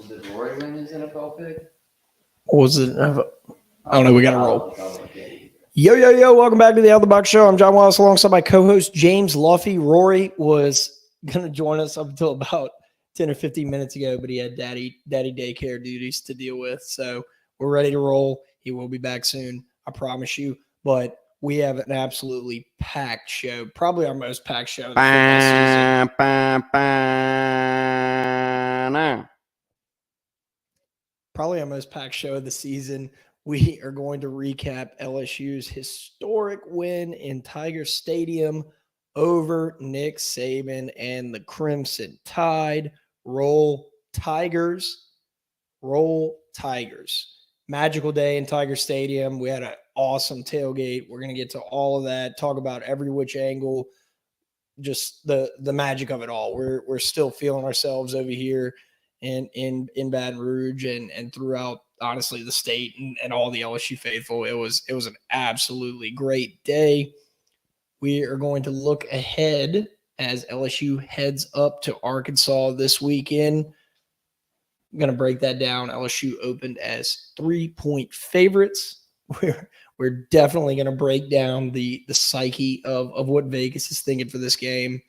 Did Rory win his NFL pick? What was it? I don't know. We got to roll. Yo. Welcome back to the Out of the Box Show. I'm John Wallace alongside my co-host James Luffy. Rory was going to join us up until about 10 or 15 minutes ago, but he had daddy daycare duties to deal with. So we're ready to roll. He will be back soon, I promise you. But we have an absolutely packed show, probably our most packed show of the football season. Probably our most packed show of the season. We are going to recap LSU's historic win in Tiger Stadium over Nick Saban and the Crimson Tide. Roll Tigers. Roll Tigers. Magical day in Tiger Stadium. We had an awesome tailgate. We're going to get to all of that, talk about every which angle, just the magic of it all. We're still feeling ourselves over here in Baton Rouge and throughout, honestly, the state and all the LSU faithful. It was an absolutely great day. We are going to look ahead as LSU heads up to Arkansas this weekend. I'm going to break that down. LSU opened as 3-point favorites. We're definitely going to break down the psyche of what Vegas is thinking for this game.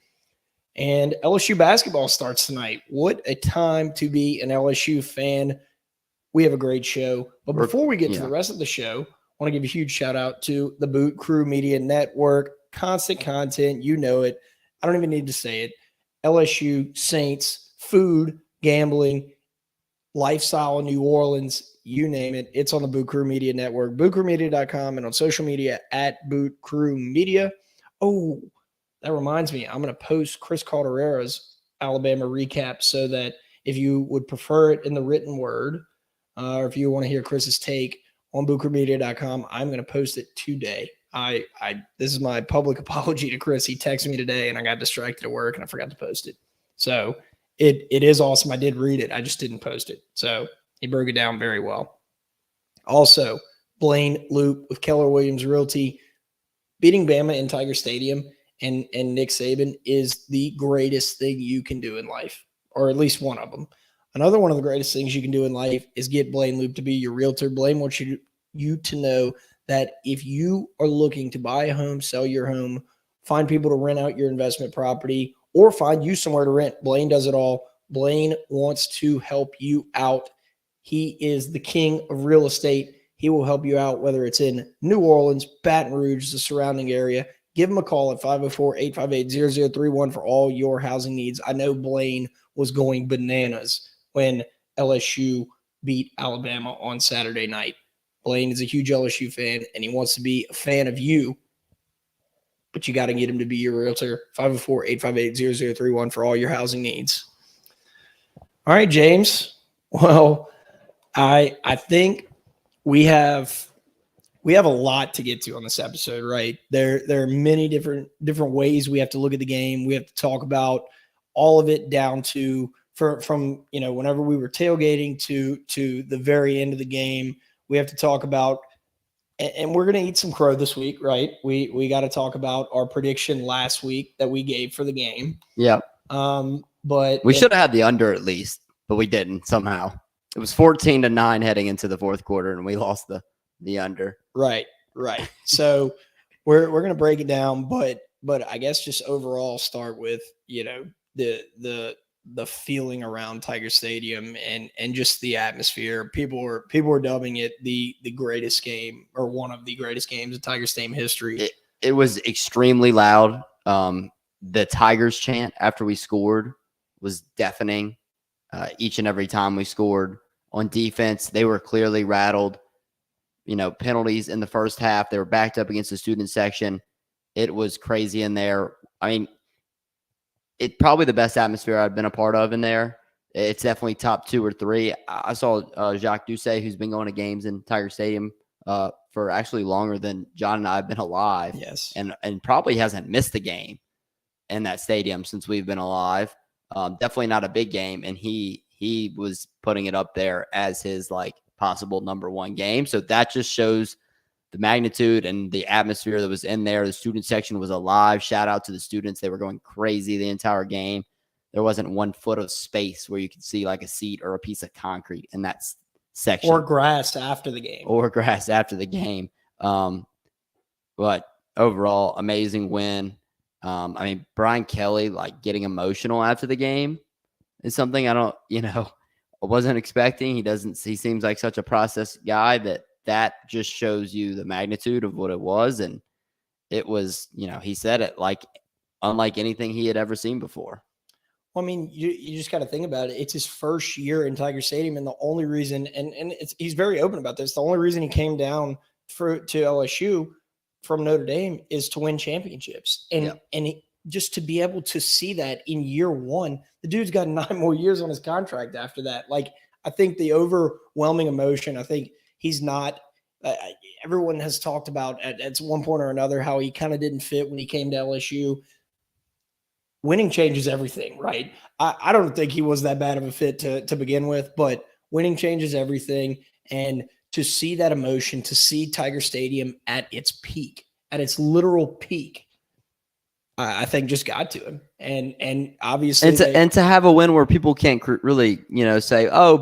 And LSU basketball starts tonight. What a time to be an LSU fan. We have a great show. But before we get to the rest of the show, I want to give a huge shout out to the Boot Crew Media Network. Constant content. You know it. I don't even need to say it. LSU, Saints, food, gambling, lifestyle in New Orleans, you name it. It's on the Boot Crew Media Network, bootcrewmedia.com, and on social media at Boot Crew Media. Oh, that reminds me, I'm going to post Chris Calderera's Alabama recap so that if you would prefer it in the written word, or if you want to hear Chris's take on bootcrewmedia.com, I'm going to post it today. This is my public apology to Chris. He texted me today, and I got distracted at work, and I forgot to post it. So it is awesome. I did read it. I just didn't post it. So he broke it down very well. Also, Blaine Loop with Keller Williams Realty. Beating Bama in Tiger Stadium and Nick Saban is the greatest thing you can do in life, or at least one of them. Another one of the greatest things you can do in life is get Blaine Loop to be your realtor. Blaine wants you to know that if you are looking to buy a home, sell your home, find people to rent out your investment property, or find you somewhere to rent, Blaine does it all. Blaine wants to help you out. He is the king of real estate. He will help you out, whether it's in New Orleans, Baton Rouge, the surrounding area. Give him a call at 504-858-0031 for all your housing needs. I know Blaine was going bananas when LSU beat Alabama on Saturday night. Blaine is a huge LSU fan, and he wants to be a fan of you, but you got to get him to be your realtor. 504-858-0031 for all your housing needs. All right, James. Well, I think we have a lot to get to on this episode, right? There are many different ways we have to look at the game. We have to talk about all of it down to from whenever we were tailgating to the very end of the game. We have to talk about, and we're going to eat some crow this week, right? We got to talk about our prediction last week that we gave for the game. Yeah. But we should have had the under at least, but we didn't somehow. It was 14-9 heading into the fourth quarter, and we lost the under. Right. So we're going to break it down, but I guess just overall start with, the feeling around Tiger Stadium and just the atmosphere. People were dubbing it the greatest game, or one of the greatest games in Tiger Stadium history. It was extremely loud. The Tigers chant after we scored was deafening. Each and every time we scored on defense, they were clearly rattled. Penalties in the first half. They were backed up against the student section. It was crazy in there. I mean, it's probably the best atmosphere I've been a part of in there. It's definitely top 2 or 3. I saw Jacques Doucet, who's been going to games in Tiger Stadium for actually longer than John and I have been alive. Yes. And probably hasn't missed a game in that stadium since we've been alive. Definitely not a big game. And he was putting it up there as his possible number 1 game. So that just shows the magnitude and the atmosphere that was in there. The student section was alive. Shout out to the students. They were going crazy the entire game. there wasn't 1 foot of space where you could see like a seat or a piece of concrete in that section. Or grass after the game. Or grass after the game. But overall, amazing win. I mean, Brian Kelly, like, getting emotional after the game is something I wasn't expecting. He seems like such a process guy that just shows you the magnitude of what it was. And it was, he said it like unlike anything he had ever seen before. Well, I mean, you just got to think about it. It's his first year in Tiger Stadium, and the only reason, and he's very open about this, the only reason he came down to LSU from Notre Dame is to win championships. And just to be able to see that in year one, the dude's got 9 more years on his contract after that. Like, I think the overwhelming emotion, I think he's not everyone has talked about at one point or another how he kind of didn't fit when he came to LSU. Winning changes everything, right? I don't think he was that bad of a fit to begin with, but winning changes everything. And to see that emotion, to see Tiger Stadium at its peak, at its literal peak, I think just got to him. And obviously, and to have a win where people can't really, say, Ole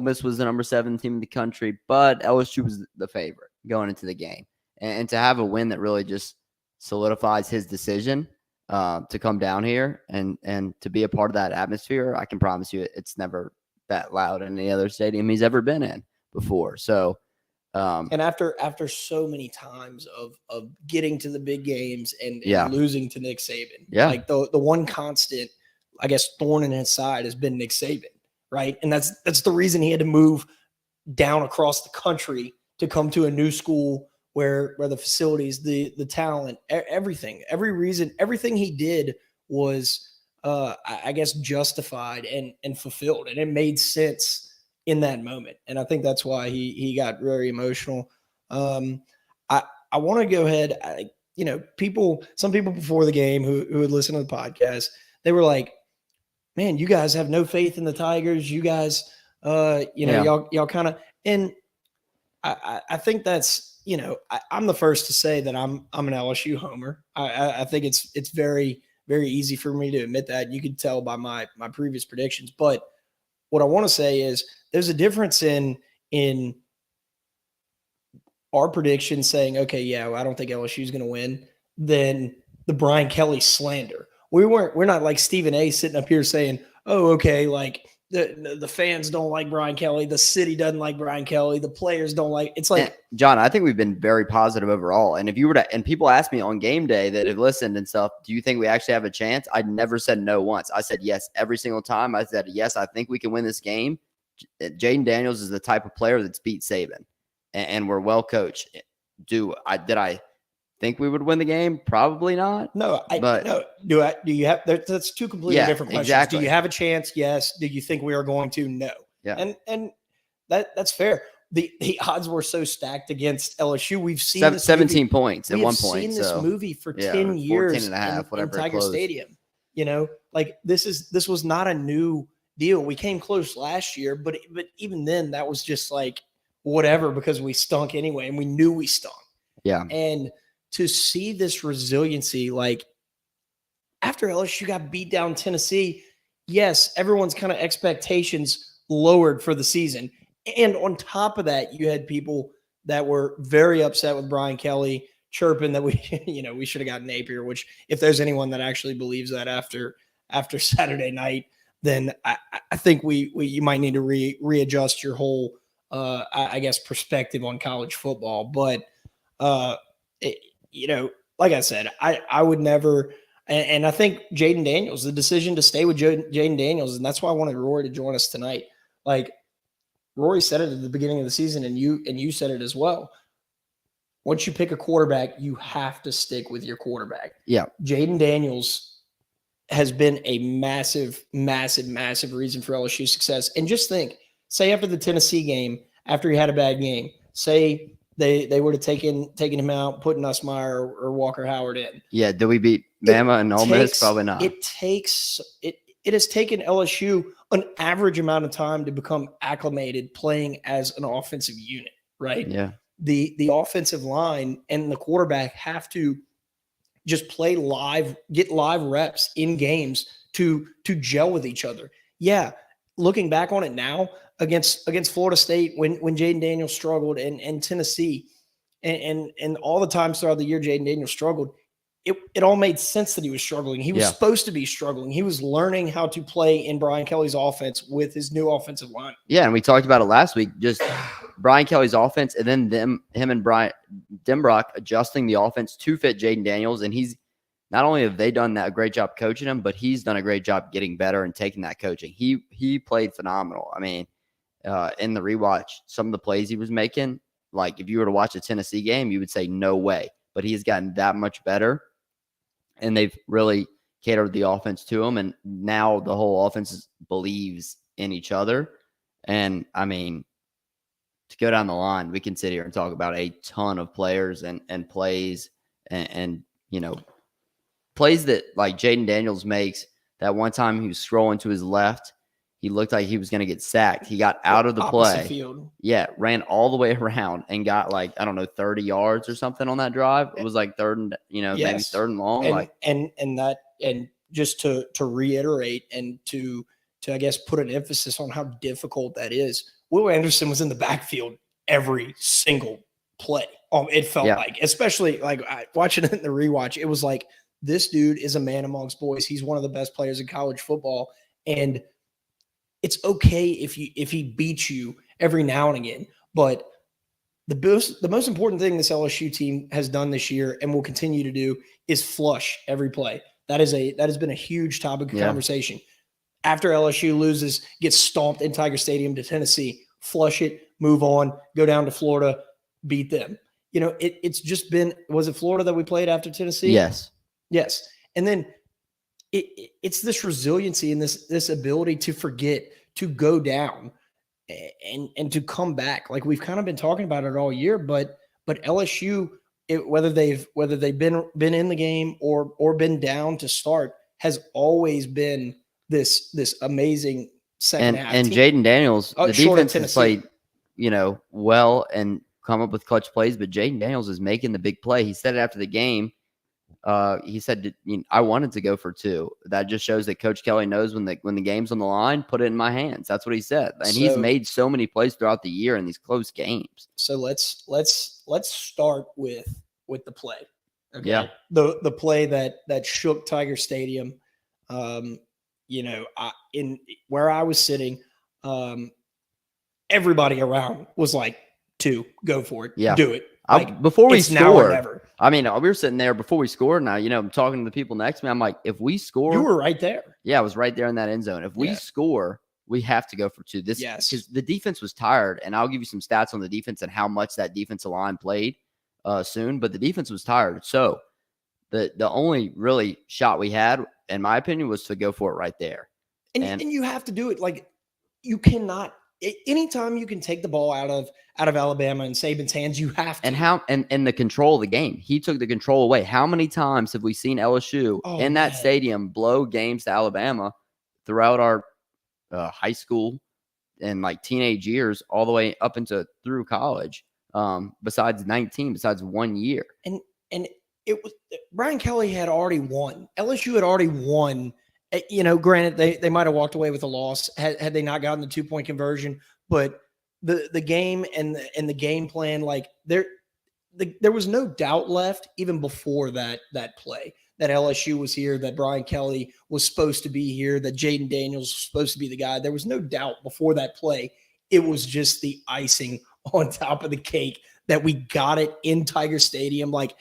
Miss was the number 7 team in the country, but LSU was the favorite going into the game. And to have a win that really just solidifies his decision to come down here and to be a part of that atmosphere, I can promise you it's never that loud in any other stadium he's ever been in before. So, and after so many times of getting to the big games and losing to Nick Saban, like the one constant, I guess, thorn in his side has been Nick Saban, right? And that's the reason he had to move down across the country to come to a new school where the facilities, the talent, everything he did was, I guess, justified and fulfilled, and it made sense in that moment. And I think that's why he got very emotional. I want to go ahead. Some people before the game who had listened to the podcast, they were like, "Man, you guys have no faith in the Tigers. You guys, y'all kind of." And I think that's. I'm the first to say that I'm an LSU homer. I think it's very, very easy for me to admit that. You could tell by my previous predictions. But what I want to say is there's a difference in our prediction saying, okay, I don't think LSU is going to win, than the Brian Kelly slander. We're not like Stephen A sitting up here saying, oh, okay, like the fans don't like Brian Kelly, the city doesn't like Brian Kelly, the players don't like. It's like, John, I think we've been very positive overall. And if you were to, and people ask me on game day that have listened and stuff, do you think we actually have a chance? I never said no once. I said yes every single time. I said yes, I think we can win this game. Jaden Daniels is the type of player that's beat Saban, and we're well coached. Did I think we would win the game? Probably not. No, Do you have? That's two completely different questions. Exactly. Do you have a chance? Yes. Do you think we are going to? No. Yeah. And that's fair. The odds were so stacked against LSU. We've seen 17 points at one point. We've seen this movie for 10 years 14 and a half, in Tiger Stadium. Like this was not a new deal. We came close last year, but even then that was just like whatever, because we stunk anyway, and we knew we stunk. Yeah. And to see this resiliency, like after LSU got beat down Tennessee, yes, everyone's kind of expectations lowered for the season. And on top of that, you had people that were very upset with Brian Kelly, chirping that we should have gotten Napier, which if there's anyone that actually believes that after Saturday night, then I think you might need to readjust your whole, I guess, perspective on college football. But, like I said, I would never, and I think Jaden Daniels, the decision to stay with Jaden Daniels, and that's why I wanted Rory to join us tonight. Like Rory said it at the beginning of the season, and you said it as well. Once you pick a quarterback, you have to stick with your quarterback. Yeah. Jaden Daniels has been a massive, massive, massive reason for LSU's success. And just think, say after the Tennessee game, after he had a bad game, say they would have taken him out, put Nussmeier or Walker Howard in. Yeah. Do we beat Bama and Ole Miss? Probably not. It has taken LSU an average amount of time to become acclimated playing as an offensive unit, right? Yeah. The offensive line and the quarterback have to just play live, get live reps in games to gel with each other. Yeah, looking back on it now against Florida State when Jaden Daniels struggled and Tennessee and all the times throughout the year Jaden Daniels struggled, it all made sense that he was struggling. He was supposed to be struggling. He was learning how to play in Brian Kelly's offense with his new offensive line. Yeah, and we talked about it last week. Just Brian Kelly's offense, and then him and Brian Denbrock adjusting the offense to fit Jaden Daniels. And he's not only have they done that a great job coaching him, but he's done a great job getting better and taking that coaching. He played phenomenal. I mean, in the rewatch, some of the plays he was making, like if you were to watch a Tennessee game, you would say no way. But he has gotten that much better. And they've really catered the offense to him. And now the whole offense believes in each other. And, I mean, to go down the line, we can sit here and talk about a ton of players and plays and you know, plays that, like, Jaden Daniels makes. That one time he was scrolling to his left, he looked like he was going to get sacked. He got out of the play. Field. Yeah, ran all the way around and got, like, I don't know, 30 yards or something on that drive. It was like third and, maybe third and long. And just to reiterate and to I guess put an emphasis on how difficult that is. Will Anderson was in the backfield every single play. It felt like, especially like watching it in the rewatch, it was like this dude is a man amongst boys. He's one of the best players in college football, and it's okay if he beats you every now and again. But the most important thing this LSU team has done this year and will continue to do is flush every play. That has been a huge topic of conversation. After LSU loses, gets stomped in Tiger Stadium to Tennessee, flush it, move on, go down to Florida, beat them. It's just been, was it Florida that we played after Tennessee? Yes. And then it's this resiliency and this ability to forget, to go down and to come back. Like we've kind of been talking about it all year, but LSU, whether they've been in the game or been down to start, has always been this amazing second half. And Jaden Daniels, the defense has played, well and come up with clutch plays, but Jaden Daniels is making the big play. He said it after the game. He said, I wanted to go for 2. That just shows that Coach Kelly knows when the game's on the line, put it in my hands. That's what he said. And he's made so many plays throughout the year in these close games. So let's start with the play. Okay. Yeah. The play that shook Tiger Stadium. In where I was sitting, everybody around was like, 2, go for it. Yeah. Do it. Before we score, now or never. I mean, we were sitting there before we scored. Now, I'm talking to the people next to me. I'm like, if we score, you were right there. Yeah, I was right there in that end zone. If we score, we have to go for 2. Because the defense was tired, and I'll give you some stats on the defense and how much that defensive line played soon. But the defense was tired, so the only really shot we had, in my opinion, was to go for it right there. And you have to do it. Like you cannot. Anytime you can take the ball out of Alabama and Saban's hands, you have to. And the control of the game. He took the control away. How many times have we seen LSU in that stadium blow games to Alabama throughout our high school and like teenage years all the way up into through college? Besides 1 year. And it was Brian Kelly had already won. LSU had already won. Granted, they might have walked away with a loss had they not gotten the 2-point conversion, but the game and the game plan, like there was no doubt left even before that play that LSU was here, that Brian Kelly was supposed to be here, that Jaden Daniels was supposed to be the guy. There was no doubt before that play. It was just the icing on top of the cake that we got it in Tiger Stadium. Like,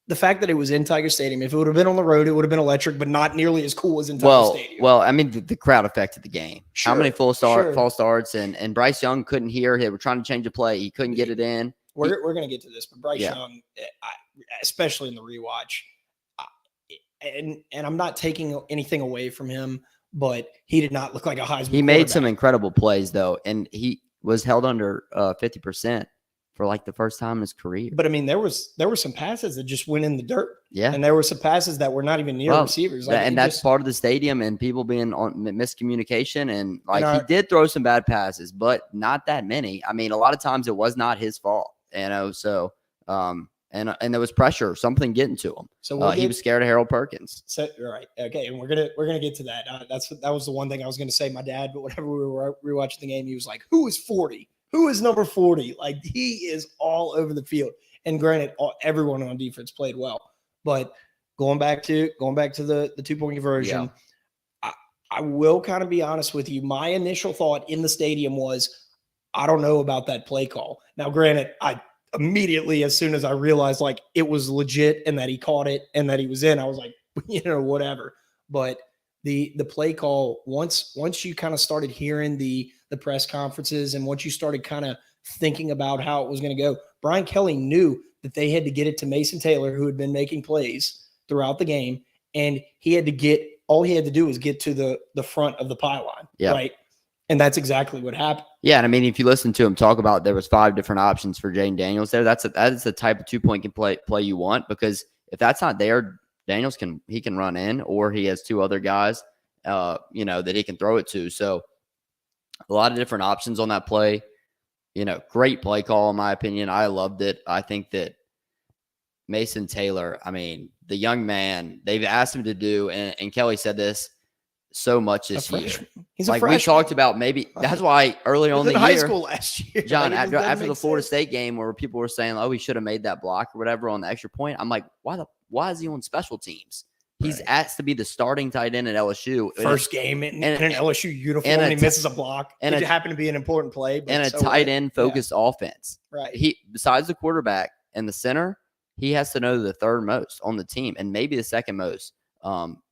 the fact that it was in Tiger Stadium, if it would have been on the road, it would have been electric, but not nearly as cool as in Tiger Stadium. Well, I mean, the crowd affected the game. Sure, how many false starts, and Bryce Young couldn't hear. They were trying to change a play. He couldn't get it in. We're going to get to this, but Bryce Young, especially in the rewatch, and I'm not taking anything away from him, but he did not look like a Heisman. He made some incredible plays, though, and he was held under 50%. For like the first time in his career. But I mean, there were some passes that just went in the dirt. Yeah. And there were some passes that were not even near receivers. Like, and that's part of the stadium and people being on miscommunication. And he did throw some bad passes, but not that many. I mean, a lot of times it was not his fault, so and there was pressure, something getting to him. So He was scared of Harold Perkins. So right, okay, and we're gonna get to that. That was the one thing I was gonna say. My dad, but whenever we were rewatching the game, he was like, "Who is 40? Who is number 40?" Like he is all over the field. And granted, everyone on defense played well, but going back to the 2-point conversion, I will kind of be honest with you. My initial thought in the stadium was, I don't know about that play call. Now, granted, I immediately, as soon as I realized like it was legit and that he caught it and that he was in, I was like, whatever. But the play call, once you kind of started hearing the press conferences and once you started kind of thinking about how it was going to go, Brian Kelly knew that they had to get it to Mason Taylor, who had been making plays throughout the game, and all he had to do was get to the front of the pylon, right? And that's exactly what happened. Yeah, and I mean, if you listen to him talk about, there was 5 different options for Jaden Daniels there. That is the type of 2-point play you want, because if that's not there, Daniels can run in, or he has 2 other guys, that he can throw it to. So a lot of different options on that play. Great play call in my opinion. I loved it. I think that Mason Taylor, I mean, the young man, they've asked him to do, and Kelly said this so much this year. He's like we talked about, maybe that's why early on in the high year, school last year, John, like, after the Florida State game where people were saying, "Oh, he should have made that block or whatever on the extra point," I'm like, why is he on special teams? He's asked to be the starting tight end at LSU. First game in an LSU uniform, and he misses a block. And it happened to be an important play. But and a tight end focused offense. Right. He, besides the quarterback and the center, he has to know the third most on the team and maybe the second most.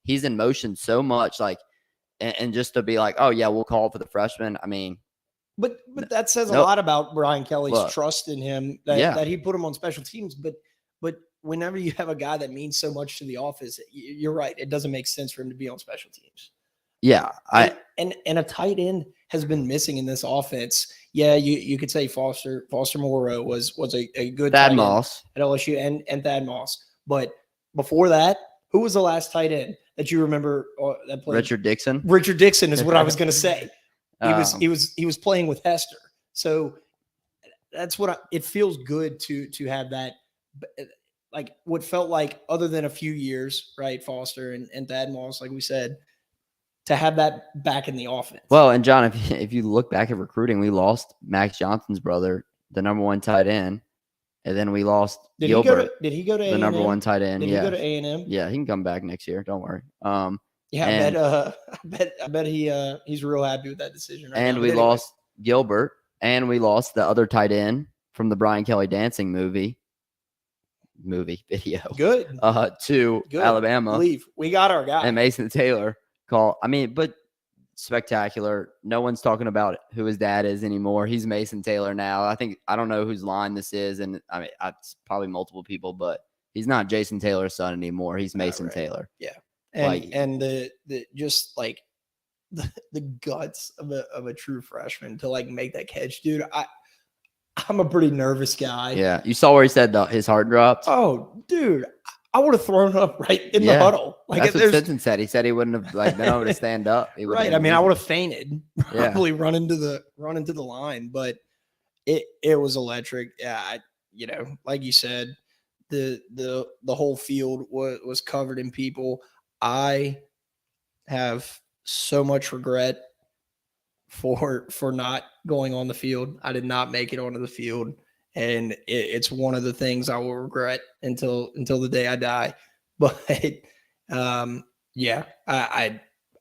He's in motion so much, like, and just to be like, oh yeah, we'll call for the freshman. I mean, but that says a lot about Brian Kelly's trust in him that he put him on special teams. But whenever you have a guy that means so much to the office, you're right. It doesn't make sense for him to be on special teams. Yeah. And a tight end has been missing in this offense. Yeah, you could say Foster Moreau was a good Thad tight Moss end at LSU and Thad Moss. But before that, who was the last tight end that you remember that played? Richard Dixon. Richard Dixon is what I was going to say. He was playing with Hester. So that's what it feels good to have that. Like what felt like, other than a few years, right? Foster and Thad Moss, like we said, to have that back in the offense. Well, and John, if you look back at recruiting, we lost Max Johnson's brother, the number 1 tight end, and then we lost Gilbert. Did he go to the A&M? number 1 tight end? Did he go to A&M? Yeah, he can come back next year. Don't worry. I bet he's real happy with that decision. Right and now. We lost Gilbert, and we lost the other tight end from the Brian Kelly dancing video. Good. To Alabama. Leave. We got our guy. And Mason Taylor but spectacular. No one's talking about who his dad is anymore. He's Mason Taylor now. I don't know whose line this is, and I mean, it's probably multiple people, but he's not Jason Taylor's son anymore. He's Mason Taylor. Yeah. And the just like the guts of a true freshman to like make that catch, dude. I'm a pretty nervous guy. Yeah. You saw where he said his heart dropped? Oh, dude. I would have thrown up right in the huddle. Like that's what Stinson said. He said he wouldn't have been able to stand up. Right. I mean, I would have fainted, probably run into the line, but it was electric. Yeah. Like you said, the whole field was covered in people. I have so much regret for not going on the field. I did not make it onto the field, and it's one of the things I will regret until the day I die. But I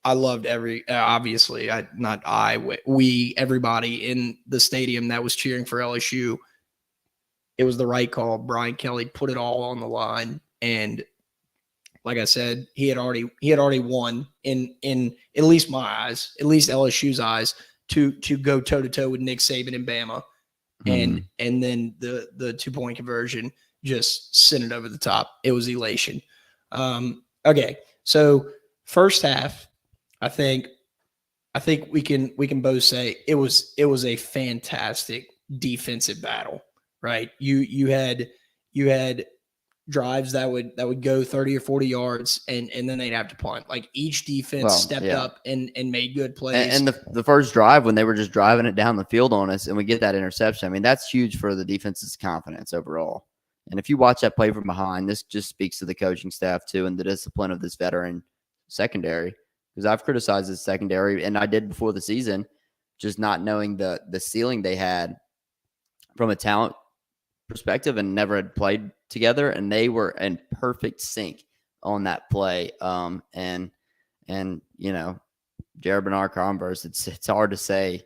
loved everybody in the stadium that was cheering for LSU. It was the right call. Brian Kelly put it all on the line, and like I said, he had already won in at least my eyes, at least LSU's eyes, to go toe to toe with Nick Saban and Bama, and then the 2-point conversion just sent it over the top. It was elation. Okay, so first half, I think we can both say it was a fantastic defensive battle, right? You had drives that would go 30 or 40 yards and then they'd have to punt. Like each defense stepped up and made good plays. And the first drive, when they were just driving it down the field on us and we get that interception, I mean, that's huge for the defense's confidence overall. And if you watch that play from behind, this just speaks to the coaching staff too and the discipline of this veteran secondary. Because I've criticized this secondary, and I did before the season, just not knowing the ceiling they had from a talent perspective and never had played together, and they were in perfect sync on that play. And you know, Jared Bernard Converse, it's hard to say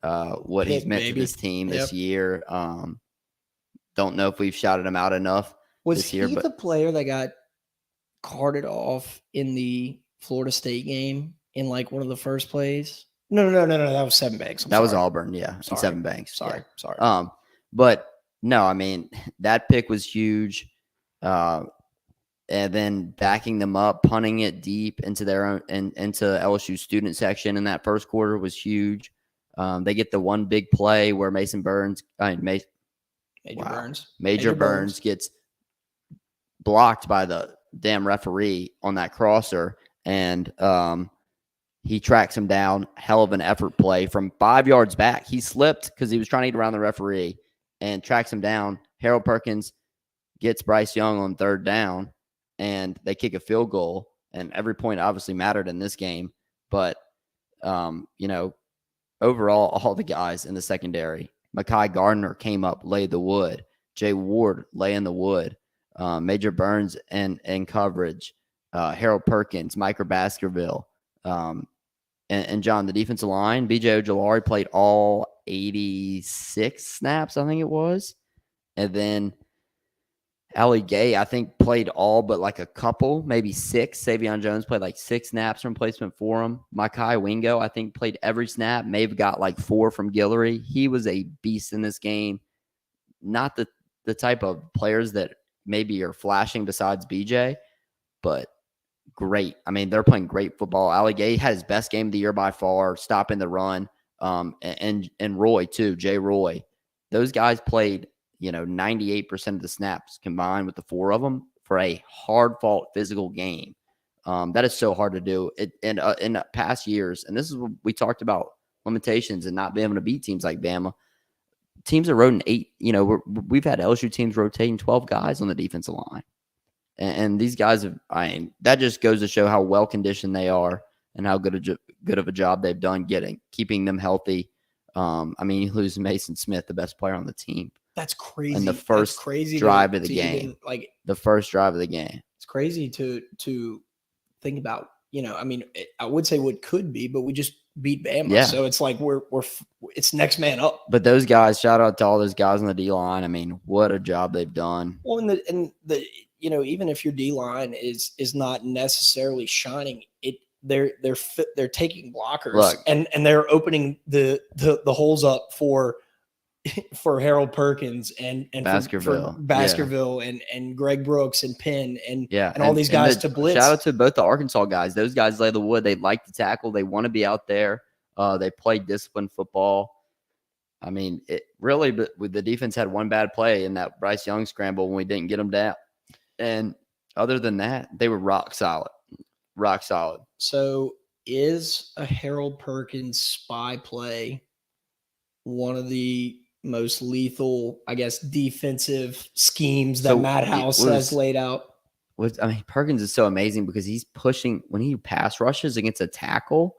what he's meant to this team this year. Don't know if we've shouted him out enough this year. Was he the player that got carted off in the Florida State game in like one of the first plays? No. That was Seven Banks. That was Auburn, yeah. Sorry. Seven Banks. Sorry. But no, I mean, that pick was huge. And then backing them up, punting it deep into their own and into LSU student section in that first quarter was huge. They get the one big play where Major Burns gets blocked by the damn referee on that crosser, and he tracks him down. Hell of an effort play from 5 yards back. He slipped because he was trying to get around the referee and tracks him down. Harold Perkins gets Bryce Young on third down, and they kick a field goal. And every point obviously mattered in this game. But, you know, overall, all the guys in the secondary, Mekhi Gardner came up, laid the wood. Jay Ward laying the wood. Major Burns and coverage. Harold Perkins, Micah Baskerville. And John, the defensive line, B.J. Ojolari played all 86 snaps, I think it was. And then Ali Gay, I think, played all but like a couple, maybe 6. Savion Jones played like 6 snaps from placement for him. Mekhi Wingo, I think, played every snap. May have got like 4 from Guillory. He was a beast in this game. Not the type of players that maybe are flashing besides BJ, but great. I mean, they're playing great football. Ali Gay had his best game of the year by far, stopping the run. And Roy too, Jay Roy. Those guys played, 98% of the snaps combined with the 4 of them for a hard-fought physical game. That is so hard to do. In past years, and this is what we talked about, limitations and not being able to beat teams like Bama. Teams are rotating 8. We've had LSU teams rotating 12 guys on the defensive line. And these guys that just goes to show how well conditioned they are and how good of a job they've done keeping them healthy. You lose Mason Smith, the best player on the team. That's crazy. And the first drive of the game. The first drive of the game. It's crazy to think about. I would say what could be, but we just beat Bama. Yeah. So it's like it's next man up. But those guys, shout out to all those guys on the D line. I mean, what a job they've done. Well, even if your D line is not necessarily shining, they're taking blockers. Look, and they're opening the holes up for Harold Perkins and Baskerville, for Baskerville and Greg Brooks and Penn and all these guys to blitz. Shout out to both the Arkansas guys. Those guys lay the wood. They like to tackle. They want to be out there. They play disciplined football. I mean, but the defense had one bad play in that Bryce Young scramble when we didn't get them down. And other than that, they were rock solid. Rock solid. So is a Harold Perkins spy play one of the most lethal, I guess, defensive schemes that Matt House has laid out? Perkins is so amazing because he's pushing when he pass rushes against a tackle.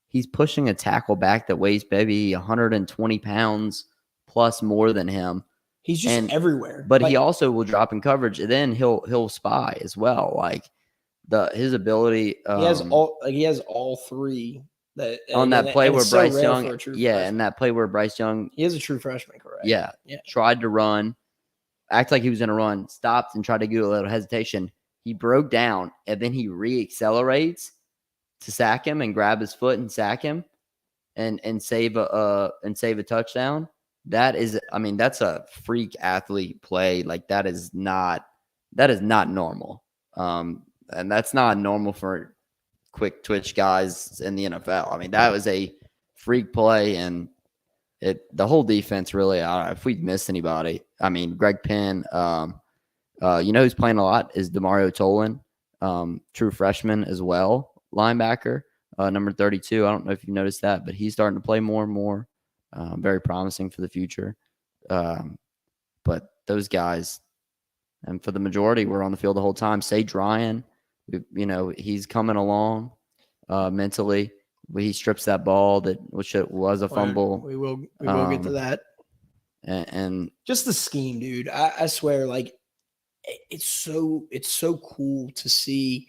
He's pushing a tackle back that weighs maybe 120 pounds plus more than him. He's just everywhere. But he also will drop in coverage, and then he'll spy as well. Like his ability. He has all 3. That play where Bryce Young, and that play where Bryce Young, he is a true freshman, correct? Yeah, tried to run, act like he was going to run, stopped and tried to do a little hesitation. He broke down, and then he re-accelerates to sack him and grab his foot and sack him, and save a touchdown. That is, that's a freak athlete play. Like that is not normal. And that's not normal for quick twitch guys in the NFL. That was a freak play, and the whole defense really, I don't know if we've missed anybody. Greg Penn, who's playing a lot is DeMario Tolan, true freshman as well, linebacker, number 32. I don't know if you noticed that, but he's starting to play more and more. Very promising for the future. But those guys, And for the majority, we're on the field the whole time. Sage Ryan, he's coming along mentally. But he strips that ball which it was a fumble. We will get to that. And just the scheme, dude. I swear, like it's so cool to see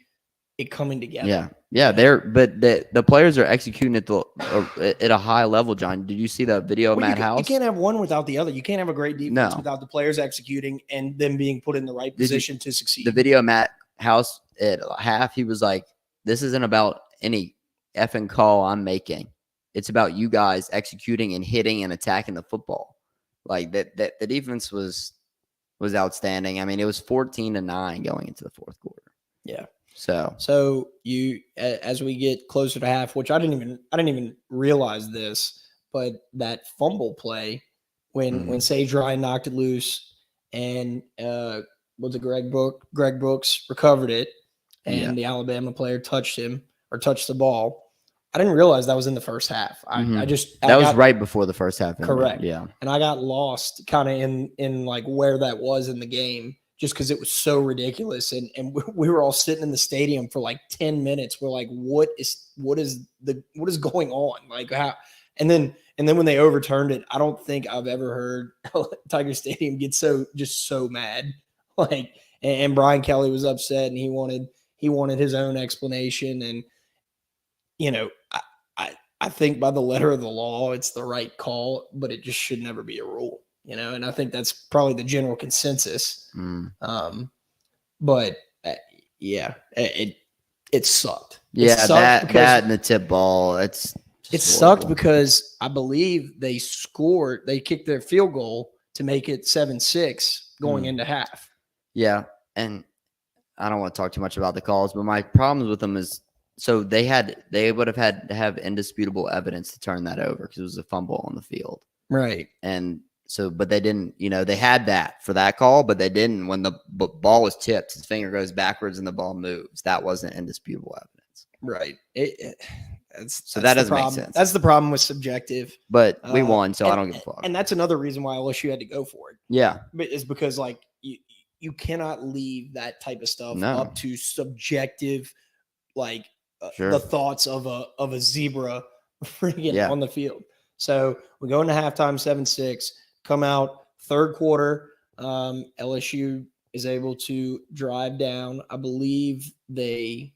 it coming together. Yeah. But the players are executing at a high level. John, did you see that video of Matt House? You can't have one without the other. You can't have a great defense without the players executing and them being put in the right position to succeed. The video of Matt House at half, he was like, "This isn't about any effing call I'm making. It's about you guys executing and hitting and attacking the football." Like that the defense was outstanding. I mean, it was 14-9 going into the fourth quarter. Yeah. So you, as we get closer to half, which I didn't even realize this, but that fumble play when Sage Ryan knocked it loose and was it Greg Brooks recovered it and the Alabama player touched the ball. I didn't realize that was in the first half. That was right before the first half. Correct. Yeah. And I got lost kind of in like where that was in the game just because it was so ridiculous. And we were all sitting in the stadium for like 10 minutes. We're like, what is going on? Like how, and then when they overturned it, I don't think I've ever heard Tiger Stadium get so mad. Like, and Brian Kelly was upset and he wanted his own explanation. And, I think by the letter of the law, it's the right call, but it just should never be a rule, and I think that's probably the general consensus. But it sucked. Yeah, that and the tip ball. It sucked because I believe they kicked their field goal to make it 7-6 going into half. Yeah. And I don't want to talk too much about the calls, but my problems with them is, so they would have had to have indisputable evidence to turn that over because it was a fumble on the field. Right. And so, but they didn't, they had that for that call, but they didn't when the ball was tipped, his finger goes backwards and the ball moves. That wasn't indisputable evidence. Right. That doesn't make sense. That's the problem with subjective. But we won, so I don't give a fuck. And that's another reason why LSU had to go for it. Yeah. Is because like you cannot leave that type of stuff up to subjective, like the thoughts of a zebra freaking on the field. So we go into halftime 7-6, come out third quarter. LSU is able to drive down. I believe it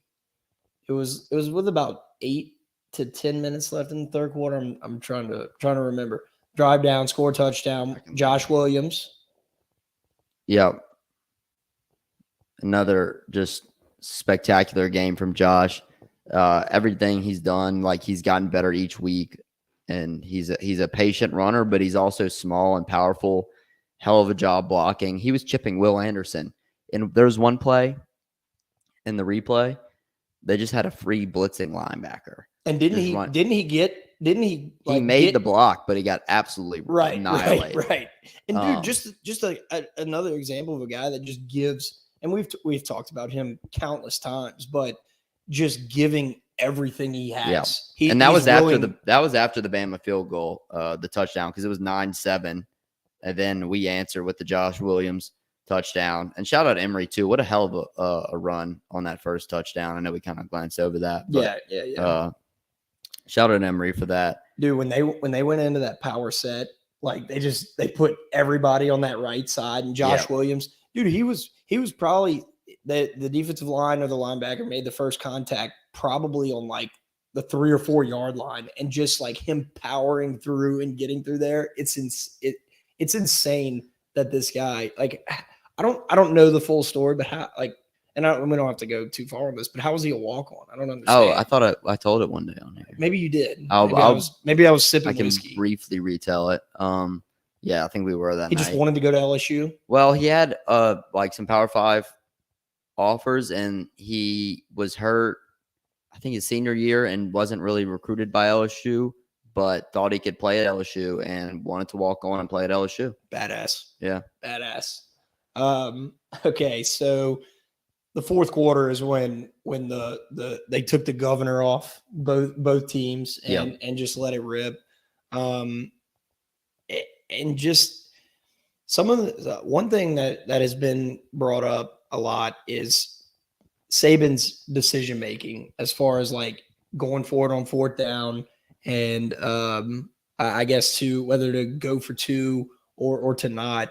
was with about 8 to 10 minutes left in the third quarter. I'm trying to remember. Drive down, score touchdown. Josh Williams. Yep. Another just spectacular game from Josh. Everything he's done, like he's gotten better each week, and he's a patient runner, but he's also small and powerful. Hell of a job blocking. He was chipping Will Anderson, and there's one play in the replay they just had a free blitzing linebacker. And didn't he made the block, but he got absolutely annihilated. Right. And dude, just another example of a guy that just gives. And we've talked about him countless times, but just giving everything he has. Yeah. And that was after the Bama field goal, the touchdown, because it was 9-7. And then we answered with the Josh Williams touchdown. And shout out Emory too. What a hell of a run on that first touchdown. I know we kind of glanced over that. But, yeah. Shout out Emory for that. Dude, when they went into that power set, like they put everybody on that right side, and Josh Williams, dude, he was probably the defensive line or the linebacker made the first contact probably on like the 3 or 4 yard line, and just like him powering through and getting through there, it's insane that this guy, like, I don't know the full story, but how, like, and we don't have to go too far on this, but how was he a walk on? I don't understand. Oh, I thought I told it one day on here. Maybe you did. Maybe I was sipping whiskey. I can briefly retell it. Yeah, I think we were that night. He just wanted to go to LSU. Well, he had like some Power 5 offers, and he was hurt, I think his senior year, and wasn't really recruited by LSU, but thought he could play at LSU and wanted to walk on and play at LSU. Badass. Yeah. Badass. Okay, so the fourth quarter is when they took the governor off both teams and just let it rip. And just Some of the one thing that has been brought up a lot is Saban's decision making as far as like going forward on fourth down and I guess to whether to go for two or to not.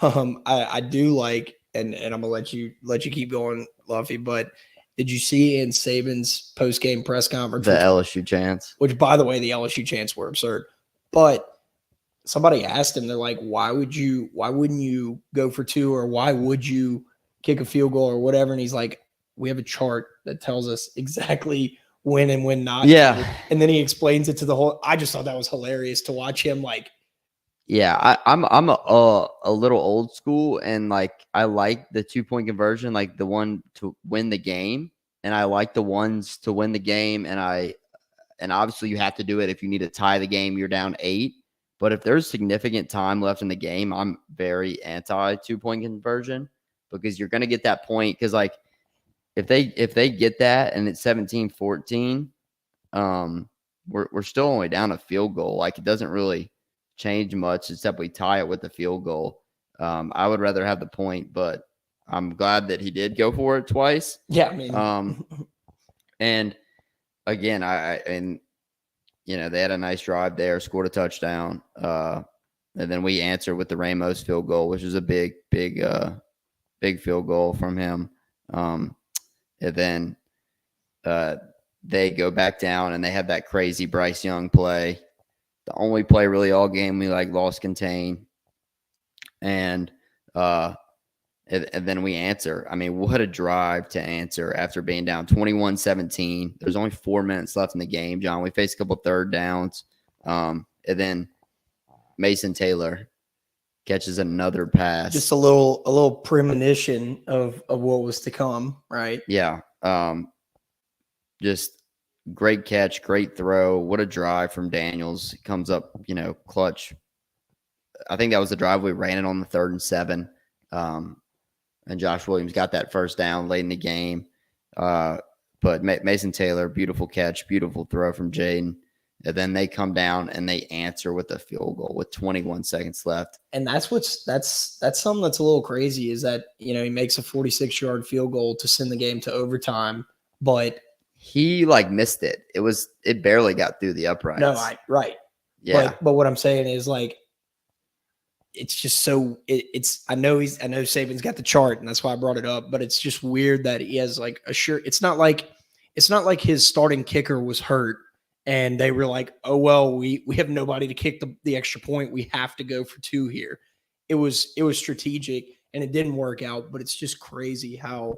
I do like and I'm gonna let you keep going, Luffy. But did you see in Saban's post game press conference The LSU chants. which by the way the LSU chants were absurd, but somebody asked him, they're like, why wouldn't you go for two or why would you kick a field goal or whatever? And he's like, we have a chart that tells us exactly when and when not. Yeah. to. And then he explains it to the whole. I just thought that was hilarious to watch him like. Yeah, I'm a little old school, and like I like the 2-point conversion, like the one to win the game, and I like the ones to win the game, and obviously you have to do it if you need to tie the game, you're down 8. But if there's significant time left in the game, I'm very anti 2-point conversion because you're going to get that point. Because like if they get that and it's 17-14, we're still only down a field goal. Like it doesn't really change much except we tie it with the field goal. I would rather have the point, but I'm glad that he did go for it twice. Yeah, I mean, And again, they had a nice drive there, scored a touchdown. And then we answered with the Ramos field goal, which is a big field goal from him. And then they go back down and they have that crazy Bryce Young play. The only play really all game we like lost contain. And then we answer. I mean, what a drive to answer after being down 21-17. There's only 4 minutes left in the game, John. We faced a couple third downs. And then Mason Taylor catches another pass. just a little premonition of what was to come, right? Yeah. Just great catch, great throw. What a drive from Daniels. He comes up, clutch. I think that was the drive we ran it on the 3rd and 7. And Josh Williams got that first down late in the game. But Mason Taylor, beautiful catch, beautiful throw from Jaden. And then they come down and they answer with a field goal with 21 seconds left. And that's something that's a little crazy is that, he makes a 46-yard field goal to send the game to overtime, but he missed it. It barely got through the uprights. No, right. Yeah. But what I'm saying is like, it's just so I know Saban's got the chart and that's why I brought it up, but it's just weird that he has like a shirt. It's not like his starting kicker was hurt and they were like, oh, well, we have nobody to kick the extra point. We have to go for 2 here. It was strategic and it didn't work out, but it's just crazy how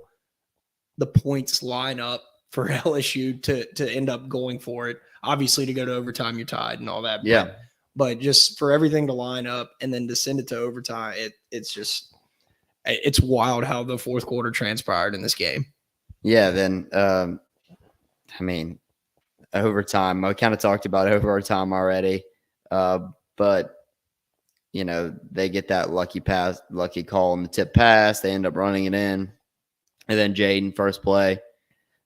the points line up for LSU to end up going for it. Obviously to go to overtime, you're tied and all that. Yeah. But just for everything to line up and then to send it to overtime, it's wild how the fourth quarter transpired in this game. Yeah, then overtime. I kind of talked about overtime already, but they get that lucky call on the tip pass. They end up running it in, and then Jaden first play.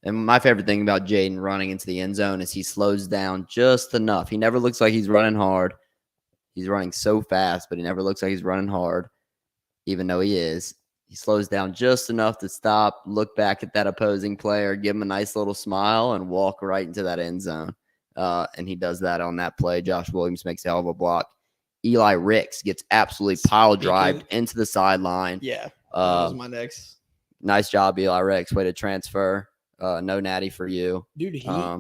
And my favorite thing about Jaden running into the end zone is he slows down just enough. He never looks like he's running hard. He's running so fast, but he never looks like he's running hard, even though he is. He slows down just enough to stop, look back at that opposing player, give him a nice little smile, and walk right into that end zone. And he does that on that play. Josh Williams makes a hell of a block. Eli Ricks gets absolutely pile drived into the sideline. Yeah, that was my next. Nice job, Eli Ricks. Way to transfer. No natty for you, dude. There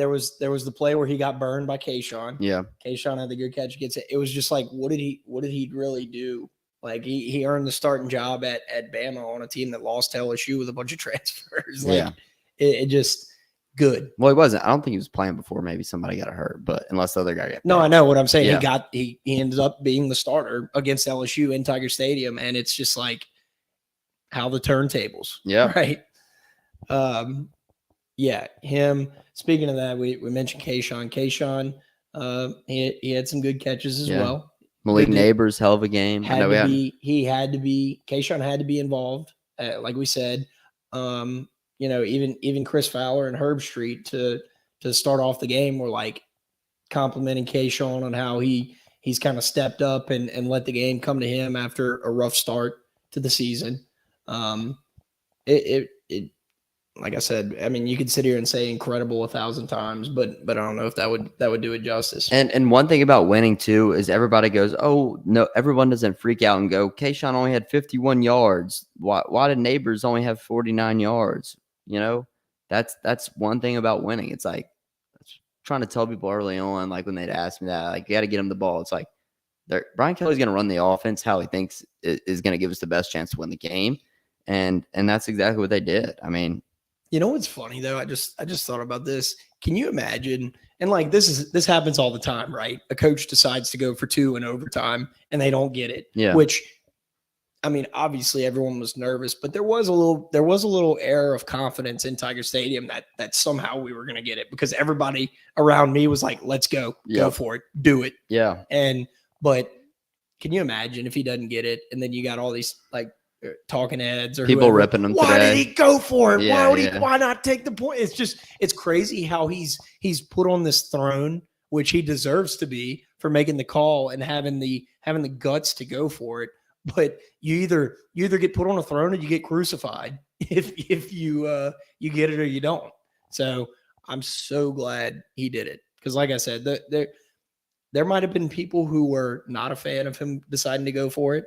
was the play where he got burned by Kayshawn. Yeah, Kayshawn had the good catch, gets it. It was just like, what did he really do? Like he earned the starting job at Bama on a team that lost to LSU with a bunch of transfers. Like, yeah, it just good. Well, he wasn't. I don't think he was playing before. Maybe somebody got hurt, but unless the other guy got. No, I know what I'm saying. Yeah. He ended up being the starter against LSU in Tiger Stadium, and it's just like how the turntables. Yeah, right. Yeah, him. Speaking of that, we mentioned Kayshawn. Kayshawn, he had some good catches as well. Malik Neighbors, hell of a game. Kayshawn had to be involved, like we said. Even Chris Fowler and Herb Street to start off the game were like complimenting Kayshawn on how he he's kind of stepped up and let the game come to him after a rough start to the season. It like I said, I mean, you could sit here and say incredible 1,000 times, but I don't know if that would do it justice. And one thing about winning too is everybody goes, oh no, everyone doesn't freak out and go, Kayshawn only had 51 yards. Why did Neighbors only have 49 yards? You know, that's one thing about winning. It's like trying to tell people early on, like when they'd ask me that, like you got to get them the ball. It's like Brian Kelly's going to run the offense how he thinks is going to give us the best chance to win the game, and that's exactly what they did. I mean. You know what's funny though? I just thought about this. Can you imagine? And like this happens all the time, right? A coach decides to go for 2 in overtime and they don't get it. Yeah. Which, I mean, obviously everyone was nervous, but there was a little air of confidence in Tiger Stadium that somehow we were going to get it because everybody around me was like, "Let's go, go for it, do it." Yeah. But can you imagine if he doesn't get it, and then you got all these like talking heads or people whoever, ripping him why today. did he go for it? Yeah, Why not take the point? It's crazy how he's put on this throne, which he deserves to be for making the call and having the guts to go for it. But you either get put on a throne or you get crucified if you get it or you don't. So I'm so glad he did it because, like I said, there might have been people who were not a fan of him deciding to go for it,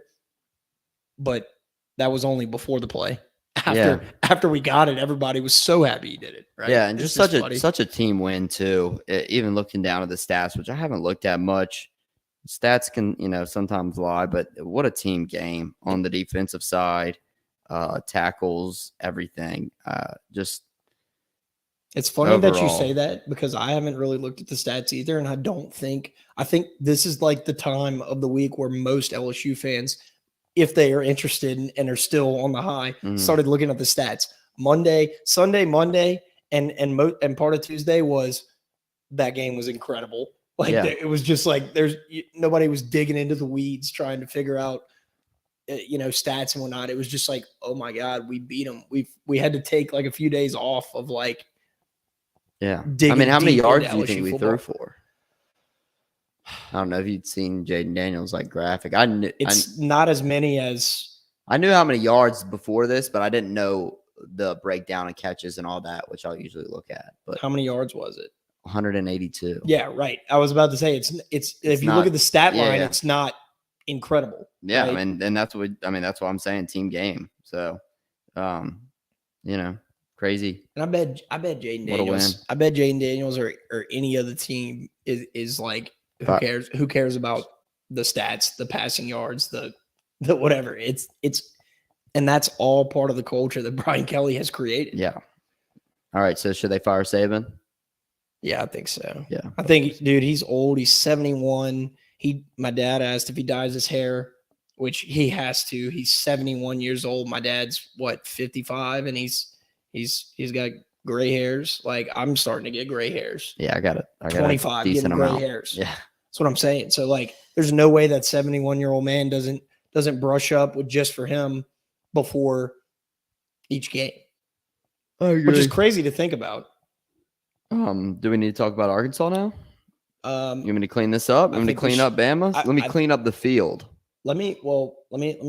but that was only before the play. After we got it, everybody was so happy he did it. Right? Yeah, and just such a team win too. Even looking down at the stats, which I haven't looked at much. Stats can sometimes lie, but what a team game on the defensive side, tackles, everything. It's funny overall. that you say that because I haven't really looked at the stats either, and I think this is like the time of the week where most LSU fans, if they are interested and are still on the high, started looking at the stats. Sunday, Monday, and part of Tuesday was that game was incredible. It was just like nobody was digging into the weeds trying to figure out stats and whatnot. It was just like, oh my God, we beat them. We had to take like a few days off of like I mean, how many yards do you think we threw for? I don't know if you'd seen Jaden Daniels like graphic. It's not as many as I knew how many yards before this, but I didn't know the breakdown of catches and all that, which I'll usually look at. But how many yards was it? 182. Yeah, right. I was about to say it's if you look at the stat line, it's not incredible. Yeah, right? I mean, and that's what I'm saying. Team game. So, crazy. And I bet Jaden Daniels. I bet Jaden Daniels or any other team is like, who cares? Who cares about the stats, the passing yards, the whatever? It's and that's all part of the culture that Brian Kelly has created. Yeah. All right. So should they fire Saban? Yeah, I think so. Yeah. I think, dude, he's old. He's 71. My dad asked if he dyes his hair, which he has to. He's 71 years old. My dad's 55, and he's got gray hairs. Like I'm starting to get gray hairs. Yeah, I got it. 25 getting gray hairs. Yeah. That's what I'm saying. So like there's no way that 71-year-old man doesn't brush up with just for him before each game. Which is crazy to think about. Do we need to talk about Arkansas now? You want me to clean this up? You want me to clean up Bama? Let me clean up the field. Let me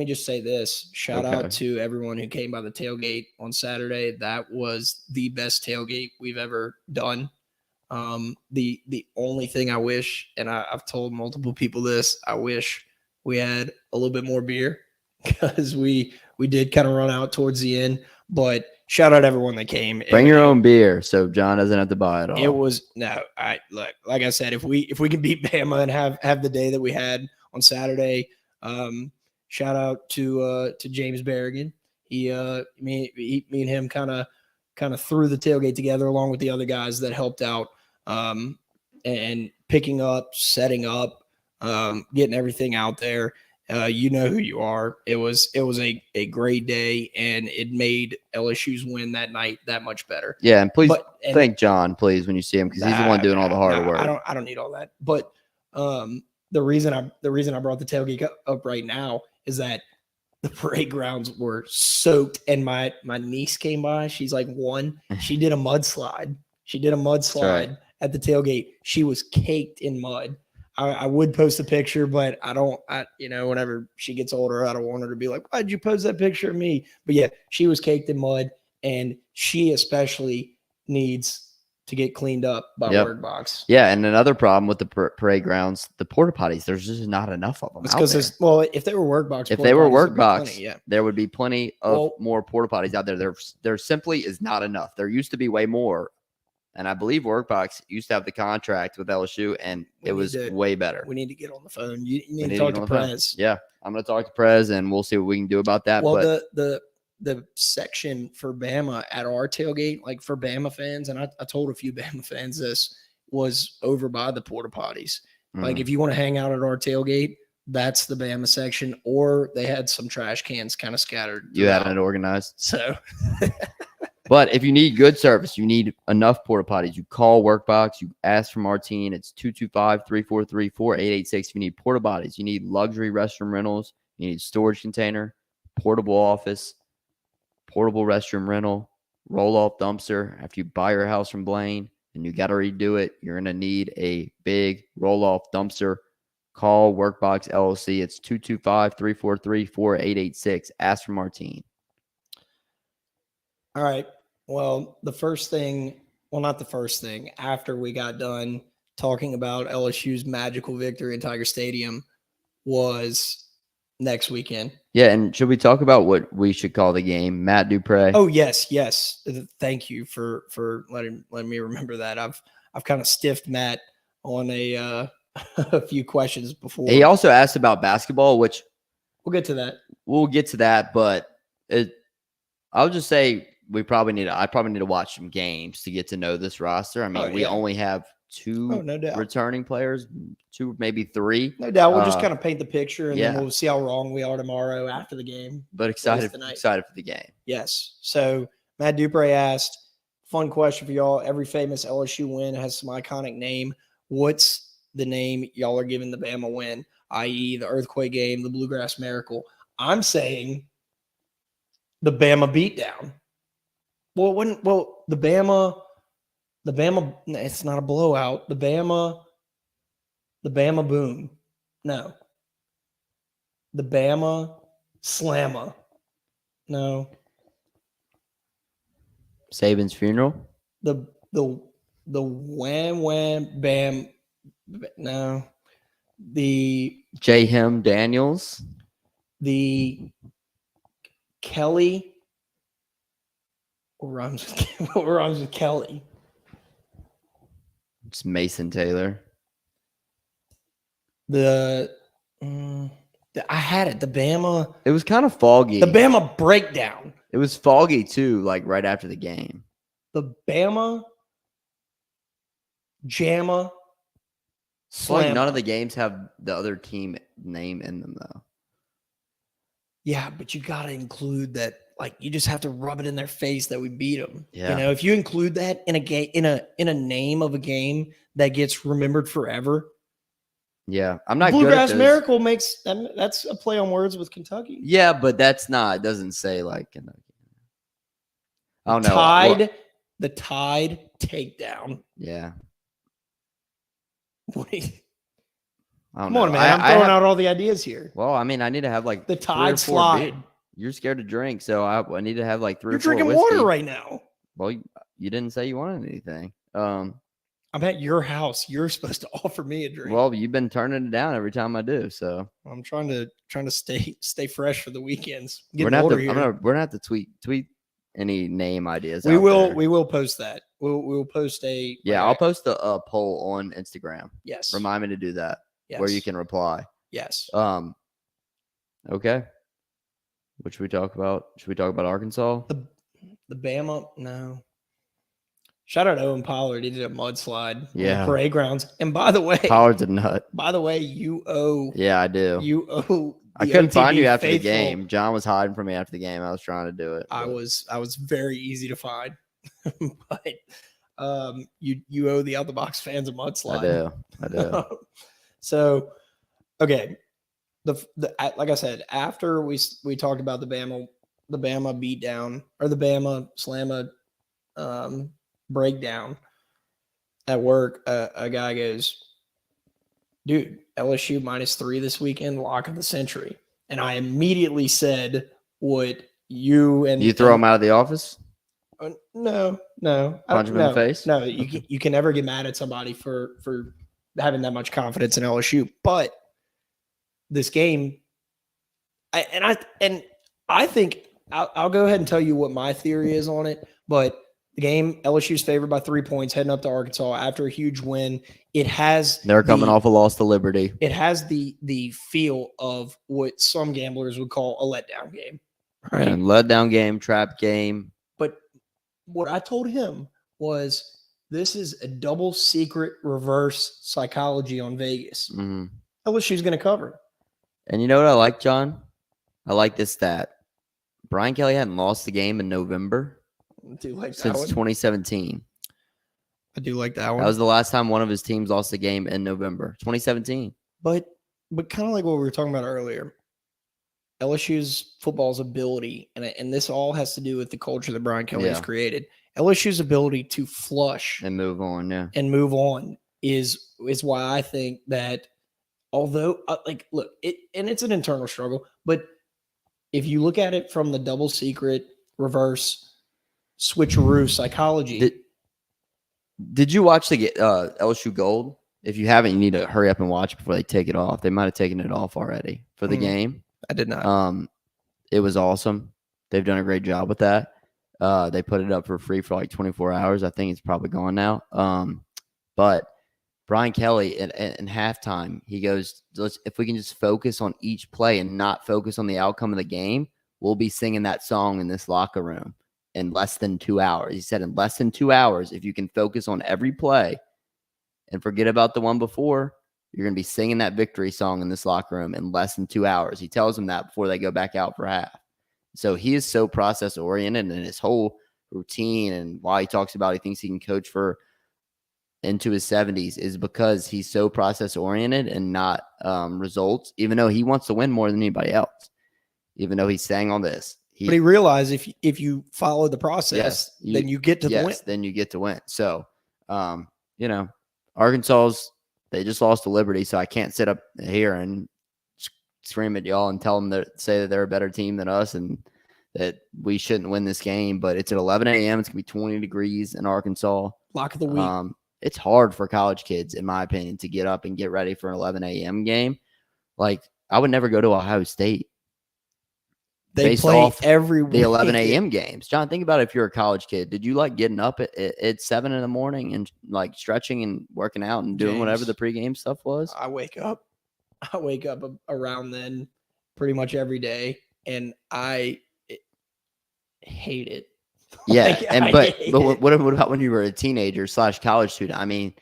just say this. Shout out to everyone who came by the tailgate on Saturday. That was the best tailgate we've ever done. The only thing I wish, and I've told multiple people this, I wish we had a little bit more beer because we did kind of run out towards the end. But shout out everyone that came. Bring your own beer so John doesn't have to buy it all. It was like I said, if we can beat Bama and have the day that we had on Saturday, shout out to James Berrigan. Me and him kind of threw the tailgate together along with the other guys that helped out, and picking up, setting up, getting everything out there. You know who you are. It was a great day, and it made LSU's win that night that much better. Yeah, and please thank John, please, when you see him, because he's the one doing all the hard work. I don't need all that. But the reason I brought the tailgate up right now is that the parade grounds were soaked, and my niece came by. She's like 1. She did a mudslide. At the tailgate. She was caked in mud. I would post a picture, but I don't. Whenever she gets older, I don't want her to be like, "Why'd you post that picture of me?" But yeah, she was caked in mud, and she especially needs to get cleaned up by Yep. Word Box. Yeah, and another problem with the parade grounds, the porta potties. There's just not enough of them It's out because there. if they were Word Box, If porta they were potties, work there'd be box, plenty, yeah. there would be plenty of more porta potties out there. There simply is not enough. There used to be way more, and I believe Workbox used to have the contract with LSU, and it was way better. We need to get on the phone. You need to get talk on to the phone. Prez. Yeah, I'm going to talk to Prez, and we'll see what we can do about that. Well, but the section for Bama at our tailgate, like for Bama fans, and I told a few Bama fans this, was over by the porta potties. Like if you want to hang out at our tailgate, that's the Bama section, or they had some trash cans kind of scattered. You had it organized. So, but if you need good service, you need enough porta potties. You call Workbox, you ask for Martine. It's 225-343-4886. If you need porta potties, you need luxury restroom rentals, you need storage container, portable office, portable restroom rental, roll-off dumpster. After you buy your house from Blaine and you got to redo it, you're going to need a big roll-off dumpster. Call Workbox LLC. It's 225-343-4886. Ask for Martine. all right. Well, not the first thing, after we got done talking about LSU's magical victory in Tiger Stadium was next weekend. Yeah, and should we talk about what we should call the game? Matt Dupre. Oh, yes. Thank you for letting me remember that. I've kind of stiffed Matt on a few questions before. He also asked about basketball, which we'll get to that. But I'll just say I probably need to watch some games to get to know this roster. I mean, we only have two returning players, two, maybe three. No doubt. We'll just kind of paint the picture, and then we'll see how wrong we are tomorrow after the game. But excited for the game. Yes. So Matt Dupre asked, fun question for y'all. Every famous LSU win has some iconic name. What's the name y'all are giving the Bama win, i.e. the Earthquake game, the Bluegrass Miracle? I'm saying the Bama beatdown. Well, the Bama, it's not a blowout. The Bama boom. No. The Bama slammer. No. Saban's funeral. The wham bam. No. The J-Him Daniels. The Kelly. What rhymes with Kelly? It's Mason Taylor. I had it. The Bama. It was kind of foggy. The Bama breakdown. It was foggy too, like right after the game. The Bama Jamma. Like none of the games have the other team name in them though. Yeah, but you got to include that. Like you just have to rub it in their face that we beat them. Yeah. You know, if you include that in a game, in a name of a game that gets remembered forever. Yeah, I'm not. Bluegrass Miracle that's a play on words with Kentucky. Yeah, but that's not. It doesn't say like Kentucky. I don't know. The Tide takedown. Yeah. Come on, man! I'm throwing out all the ideas here. Well, I mean, I need to have like the Tide slide. You're scared to drink, so I need to have like 3 or 4. You're drinking water right now. Well, you didn't say you wanted anything. I'm at your house. You're supposed to offer me a drink. Well, you've been turning it down every time I do. So I'm trying to stay fresh for the weekends. We're gonna have to tweet any name ideas. We will post that. We'll post a. Yeah, I'll post a poll on Instagram. Yes. Remind me to do that. Yes. Where you can reply. Yes. Okay. What should we talk about? Should we talk about Arkansas? The Bama? No. Shout out Owen Pollard. He did a mudslide on the parade grounds. And by the way, Pollard's a nut. By the way, you owe. Yeah, I do. You owe. I couldn't find you after the game. John was hiding from me after the game. I was trying to do it. I was very easy to find. But you owe the Out the Box fans a mudslide. I do. So, okay. Like I said, after we talked about the Bama beatdown or the Bama slamma breakdown at work, a guy goes, dude, LSU -3 this weekend, lock of the century. And I immediately said what you and You throw him out of the office? No. Punch him in the face? No, you can never get mad at somebody for having that much confidence in LSU. But this game, I think I'll go ahead and tell you what my theory is on it. But the game, LSU's favored by 3 points, heading up to Arkansas after a huge win. It has They're coming off a loss to Liberty. It has the feel of what some gamblers would call a letdown game, right? And letdown game, trap game. But what I told him was this is a double secret reverse psychology on Vegas. Mm-hmm. LSU's going to cover. And you know what I like, John? I like this stat. Brian Kelly hadn't lost the game in November I do like that since one. 2017. I do like that one. That was the last time one of his teams lost a game in November, 2017. But kind of like what we were talking about earlier, LSU's football's ability, and this all has to do with the culture that Brian Kelly has created. LSU's ability to flush and move on, and move on is why I think that although look, it's an internal struggle, but if you look at it from the double secret reverse switcheroo psychology. Did you watch the LSU Gold? If you haven't, you need to hurry up and watch it before they take it off. They might have taken it off already for the game. I did not. It was awesome. They've done a great job with that. They put it up for free for like 24 hours. I think it's probably gone now. But Brian Kelly in halftime, he goes, if we can just focus on each play and not focus on the outcome of the game, we'll be singing that song in this locker room in less than 2 hours. He said in less than 2 hours, if you can focus on every play and forget about the one before, you're going to be singing that victory song in this locker room in less than 2 hours. He tells them that before they go back out for half. So he is so process oriented, and his whole routine and why he talks about he thinks he can coach for into his 70s is because he's so process oriented and not results, even though he wants to win more than anybody else, even though he's saying all this. But he realized if you follow the process, then you get to the win. Then you get to win. So, Arkansas's, they just lost to Liberty, so I can't sit up here and scream at y'all and tell them say that they're a better team than us and that we shouldn't win this game. But it's at 11 a.m. It's going to be 20 degrees in Arkansas. Lock of the week. It's hard for college kids, in my opinion, to get up and get ready for an 11 a.m. game. Like, I would never go to Ohio State. They play every week. The 11 a.m. games. John, think about it if you're a college kid. Did you like getting up at 7 in the morning and like stretching and working out and doing whatever the pregame stuff was? I wake up around then pretty much every day, and I hate it. Yeah, but what about when you were a teenager / college student? I mean,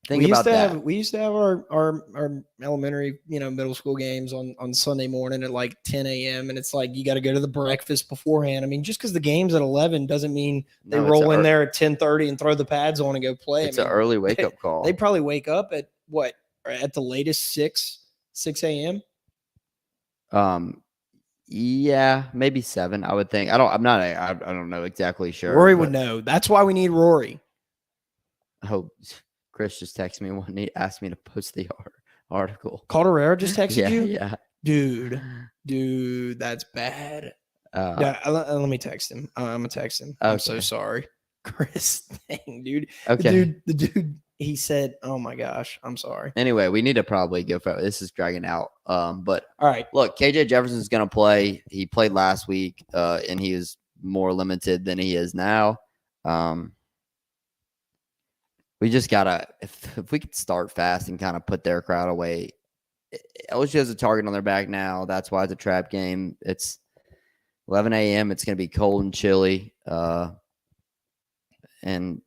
think about that. We used to have our elementary, middle school games on Sunday morning at like 10 a.m. And it's like you got to go to the breakfast beforehand. I mean, just because the game's at 11 doesn't mean they roll in there at 10:30 and throw the pads on and go play. It's an early wake up call. They probably wake up at at the latest 6 a.m. Yeah, maybe 7. I would think. I don't know exactly sure. Rory would know. That's why we need Rory. I hope Chris just texted me and asked me to post the article. Calderera just texted you? Yeah. Dude, that's bad. Let me text him. I'm going to text him. Okay. I'm so sorry. Chris, dang, dude. Okay. The dude, he said, oh my gosh, I'm sorry. Anyway, we need to probably go for it. This is dragging out. But all right. Look, KJ Jefferson's going to play. He played last week, and he is more limited than he is now. We just gotta, if we could start fast and kind of put their crowd away. LSU has a target on their back now. That's why it's a trap game. It's 11 a.m. It's going to be cold and chilly, and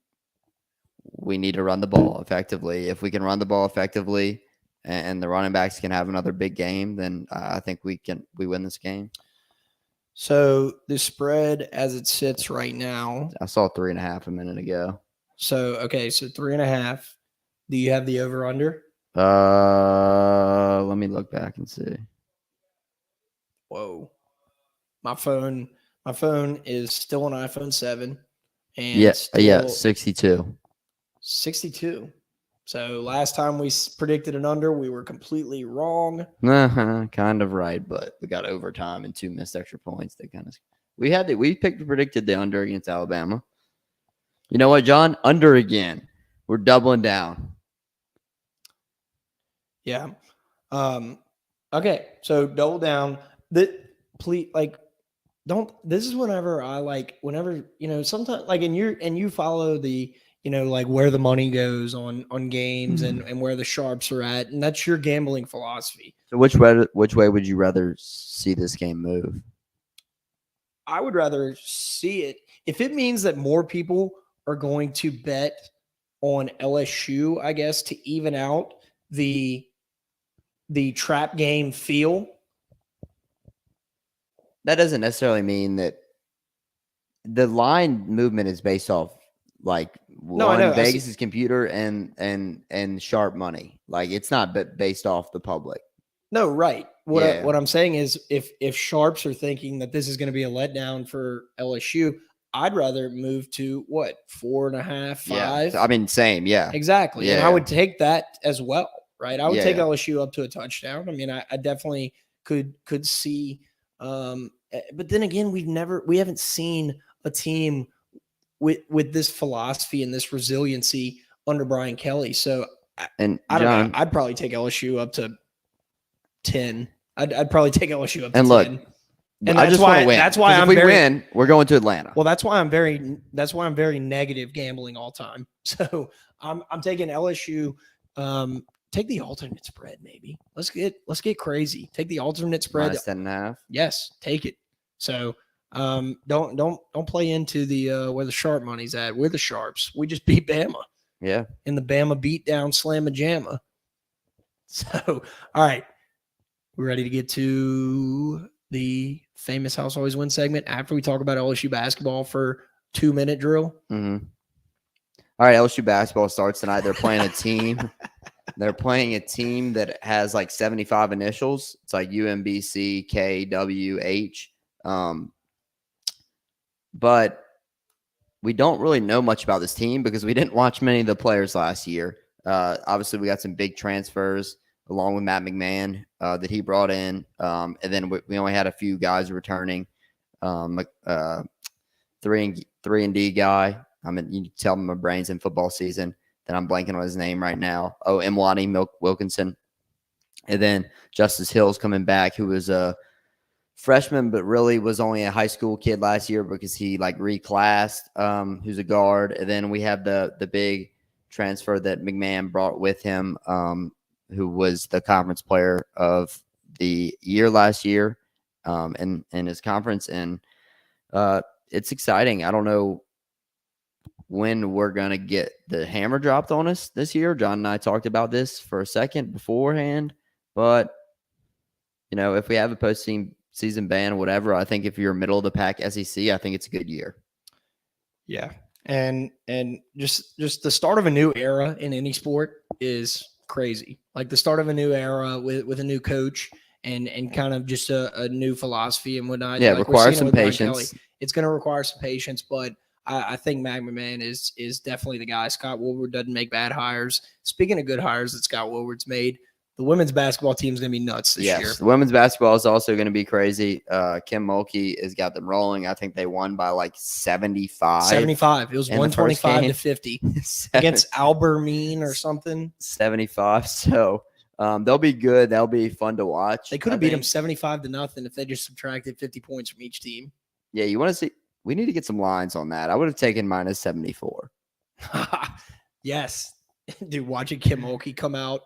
we need to run the ball effectively. If we can run the ball effectively, and the running backs can have another big game, then I think we win this game. So the spread as it sits right now, I saw 3.5 a minute ago. So, okay, so 3.5. Do you have the over-under? Let me look back and see. Whoa. My phone is still an iPhone 7. And yeah, 62. 62. So last time we predicted an under, we were completely wrong. Kind of right, but we got overtime and 2 missed extra points. They kind of we predicted the under against Alabama. You know what, John? Under again. We're doubling down. Yeah. Okay. So double down. Please, like, don't. This is whenever sometimes like, and you follow the, like where the money goes on games and where the sharps are at, and that's your gambling philosophy. So which way would you rather see this game move? I would rather see it if it means that more people are going to bet on LSU, I guess, to even out the trap game feel. That doesn't necessarily mean that the line movement is based off like I know. Vegas's computer and sharp money. Like it's not based off the public. No, right. What I'm saying is if sharps are thinking that this is going to be a letdown for LSU, I'd rather move to 4.5, 5. Yeah. I mean, same. Yeah, exactly. Yeah. And I would take that as well. Right. I would take Yeah. LSU up to a touchdown. I mean, I definitely could see. But then again, we haven't seen a team with this philosophy and this resiliency under Brian Kelly. So and I don't John, know. I'd probably take LSU up to 10. I'd probably take LSU up to and 10. Look, and I just want to win. That's why if we win, we're going to Atlanta. Well, that's why I'm very negative gambling all time. So I'm taking LSU. Take the alternate spread, maybe. Let's get crazy. Take the alternate spread. -10.5. Yes, take it. So don't play into the where the sharp money's at. We're the sharps. We just beat Bama. Yeah. In the Bama beatdown slamma jamma. So all right. We're ready to get to the famous House Always Wins segment after we talk about LSU basketball for 2-minute drill. Mm-hmm. All right, LSU basketball starts tonight. They're playing a team. They're playing a team that has like 75 initials. It's like UMBC, KWH. But we don't really know much about this team because we didn't watch many of the players last year. Obviously, we got some big transfers along with Matt McMahon that he brought in. And then we only had a few guys returning. 3-and-D guy. I mean, you can tell my brain's in football season. Then I'm blanking on his name right now. Oh, Imlani Wilkinson. And then Justice Hill's coming back, who was a freshman, but really was only a high school kid last year because he like reclassed, who's a guard. And then we have the big transfer that McMahon brought with him, who was the conference player of the year last year in his conference. And it's exciting. I don't know when we're going to get the hammer dropped on us this year. John and I talked about this for a second beforehand, but if we have a postseason ban or whatever, I think if you're middle of the pack SEC, I think it's a good year. Yeah. And just the start of a new era in any sport is crazy. Like the start of a new era with a new coach and kind of just a new philosophy and whatnot. Yeah, like requires some patience. It's going to require some patience, but I think Matt McMahon is definitely the guy. Scott Woodward doesn't make bad hires. Speaking of good hires that Scott Woodward's made, the women's basketball team is going to be nuts this year. The women's basketball is also going to be crazy. Kim Mulkey has got them rolling. I think they won by like 75. 75. It was 125 to 50 against Albermine or something. 75. So they'll be good. They'll be fun to watch. They could have beat them 75-0 if they just subtracted 50 points from each team. Yeah, you want to see – we need to get some lines on that. I would have taken -74. Yes. Dude, watching Kim Mulkey come out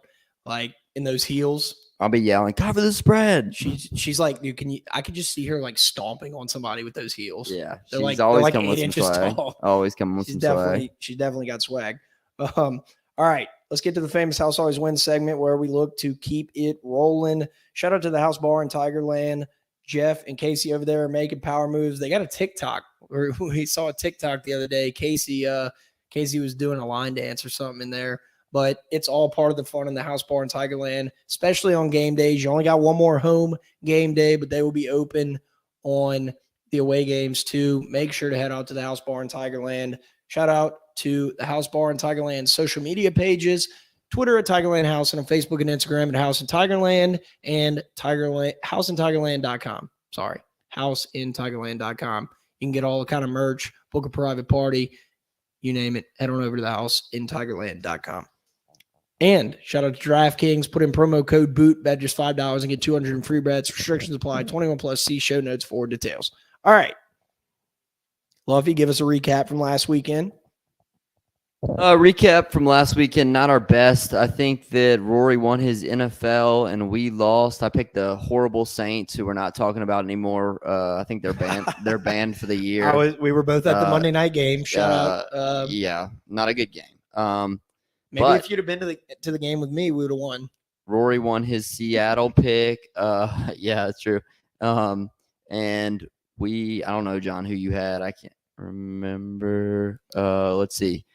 like in those heels. I'll be yelling, cover the spread. She's like, dude, I could just see her like stomping on somebody with those heels. Yeah. She's always coming with some swag. Always coming with some swag. She's definitely got swag. All right. Let's get to the famous House Always Wins segment where we look to keep it rolling. Shout out to the House Bar in Tigerland. Jeff and Casey over there are making power moves. They got a TikTok. We saw a TikTok the other day. Casey was doing a line dance or something in there. But it's all part of the fun in the House Bar in Tigerland, especially on game days. You only got one more home game day, but they will be open on the away games too. Make sure to head out to the House Bar in Tigerland. Shout out to the House Bar in Tigerland social media pages. Twitter at Tigerland House, and on Facebook and Instagram at House in Tigerland and houseintigerland.com. Sorry, houseintigerland.com. You can get all the kind of merch, book a private party, you name it. Head on over to the houseintigerland.com. And shout out to DraftKings. Put in promo code BOOT, bet just $5 and get 200 in free bets. Restrictions apply. 21 plus. See show notes for details. All right. Luffy, give us a recap from last weekend. Recap from last weekend, not our best. I think that Rory won his NFL and we lost. I picked the horrible Saints, who we're not talking about anymore. I think they're banned. They're banned for the year. We were both at the Monday night game. Shout out. Yeah, not a good game. Maybe but if you'd have been to the game with me, we would have won. Rory won his Seattle pick. Yeah, that's true. And I don't know, John, who you had. I can't remember. Let's see.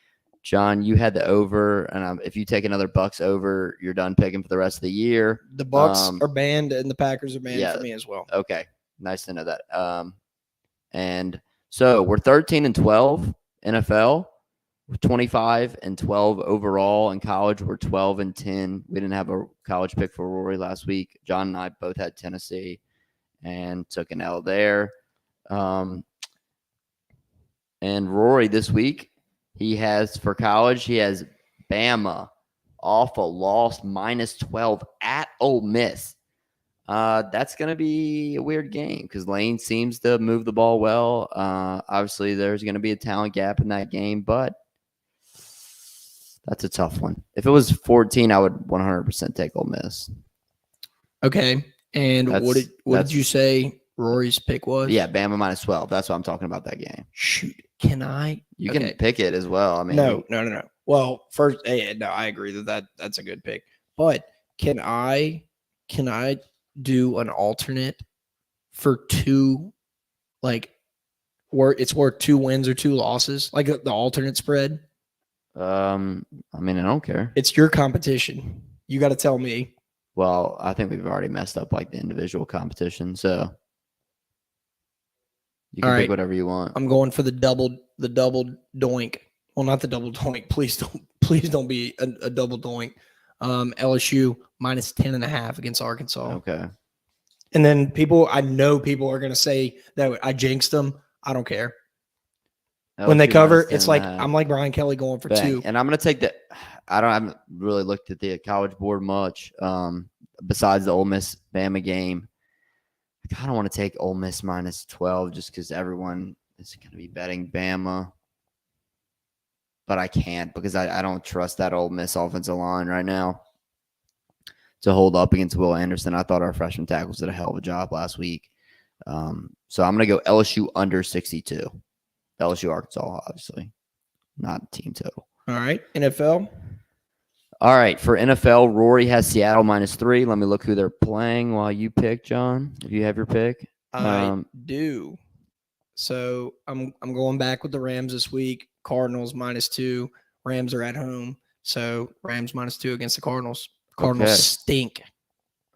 John, you had the over, and if you take another Bucks over, you're done picking for the rest of the year. The Bucks are banned, and the Packers are banned for me as well. Okay, nice to know that. And so we're 13-12 NFL, 25-12 overall. In college, we're 12-10. We didn't have a college pick for Rory last week. John and I both had Tennessee and took an L there. And Rory this week, he has for college, he has Bama off a loss -12 at Ole Miss. That's going to be a weird game because Lane seems to move the ball well. Obviously, there's going to be a talent gap in that game, but that's a tough one. If it was 14, I would 100% take Ole Miss. Okay. And what did you say Rory's pick was? Yeah, Bama -12. That's what I'm talking about, that game. Shoot. Can I? You can pick it as well. I mean, no. Well, first, no, I agree that's a good pick. But can I do an alternate for two, like where it's worth 2 wins or 2 losses, like the alternate spread? I mean, I don't care. It's your competition. You got to tell me. Well, I think we've already messed up like the individual competition, so you can pick whatever you want. I'm going for the double doink. Well, not the double doink. Please don't be a double doink. LSU -10.5 against Arkansas. Okay. And then I know people are going to say that I jinxed them. I don't care. LSU when they cover, it's like I'm like Brian Kelly going for 2. And I'm going to take the. I haven't really looked at the College Board much. Besides the Ole Miss Bama game, I kind of want to take Ole Miss -12 just because everyone is going to be betting Bama. But I can't because I don't trust that Ole Miss offensive line right now to hold up against Will Anderson. I thought our freshman tackles did a hell of a job last week. So I'm going to go LSU under 62. LSU, Arkansas, obviously. Not team total. All right. NFL. All right. For NFL, Rory has Seattle -3. Let me look who they're playing while you pick, John, if you have your pick. I do. So I'm going back with the Rams this week. Cardinals -2. Rams are at home. So Rams -2 against the Cardinals. Cardinals stink.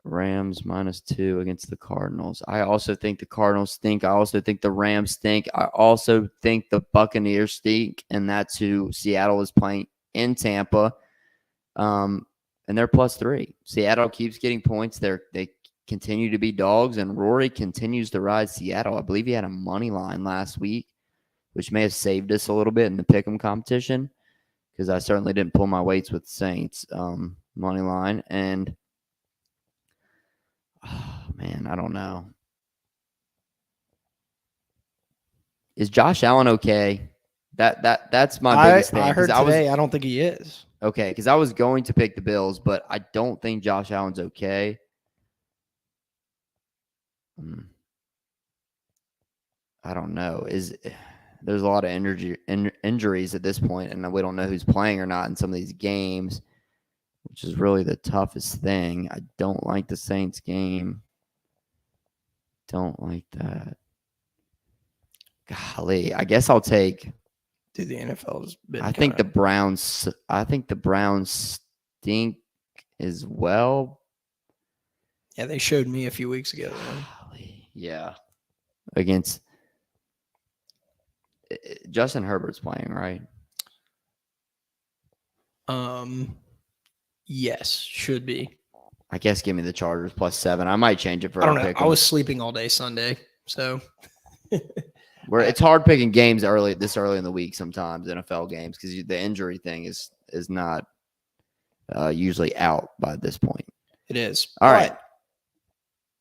Rams -2 against the Cardinals. I also think the Cardinals stink. I also think the Rams stink. I also think the Buccaneers stink, and that's who Seattle is playing in Tampa. And they're +3. Seattle keeps getting points. They continue to be dogs, and Rory continues to ride Seattle. I believe he had a money line last week, which may have saved us a little bit in the pick'em competition because I certainly didn't pull my weights with Saints money line. And oh, man, I don't know. Is Josh Allen okay? That's my biggest thing. I heard today I don't think he is. Okay, because I was going to pick the Bills, but I don't think Josh Allen's okay. I don't know. There's a lot of injuries at this point, and we don't know who's playing or not in some of these games, which is really the toughest thing. I don't like the Saints game. Don't like that. Golly, I guess I'll take. Dude, the NFL's been. I think the Browns stink as well. Yeah, they showed me a few weeks ago. Golly, yeah, against Justin Herbert's playing, right? Yes, should be. I guess give me the Chargers +7. I might change it for I don't our know. pick I 'em. was sleeping all day Sunday, so It's hard picking games this early in the week sometimes, NFL games, because the injury thing is not usually out by this point. it is. All right. But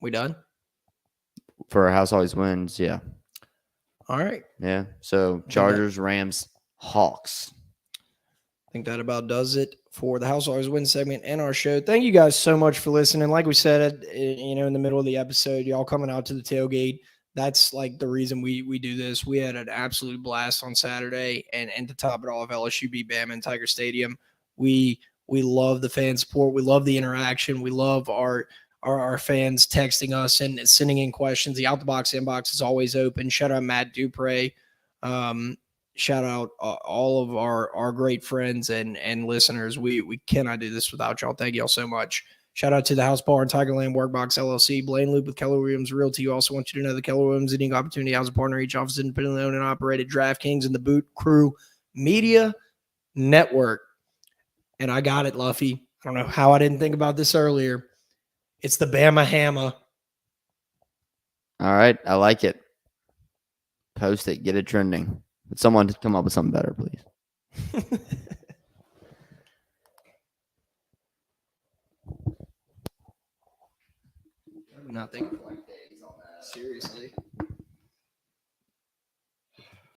we done? For House Always Wins, yeah. All right. Yeah. So Chargers, Rams, Hawks. I think that about does it for the House Always Wins segment and our show. Thank you guys so much for listening. Like we said, in the middle of the episode, y'all coming out to the tailgate. That's like the reason we do this. We had an absolute blast on Saturday, and to top it off, LSU beat Bama in Tiger Stadium. We love the fan support. We love the interaction. We love our fans texting us and sending in questions. The Out the Box inbox is always open. Shout out Matt Dupre. Shout out all of our great friends and listeners. We cannot do this without y'all. Thank y'all so much. Shout out to the House Bar and Tigerland Workbox LLC, Blaine Loop with Keller Williams Realty. You also want you to know the Keller Williams Eating Opportunity Housing Partner, each office independently owned and operated, DraftKings and the Boot Crew Media Network. And I got it, Luffy. I don't know how I didn't think about this earlier. It's the Bama Hammer. All right. I like it. Post it. Get it trending. But someone come up with something better, please. I'm not thinking like days on that. Seriously.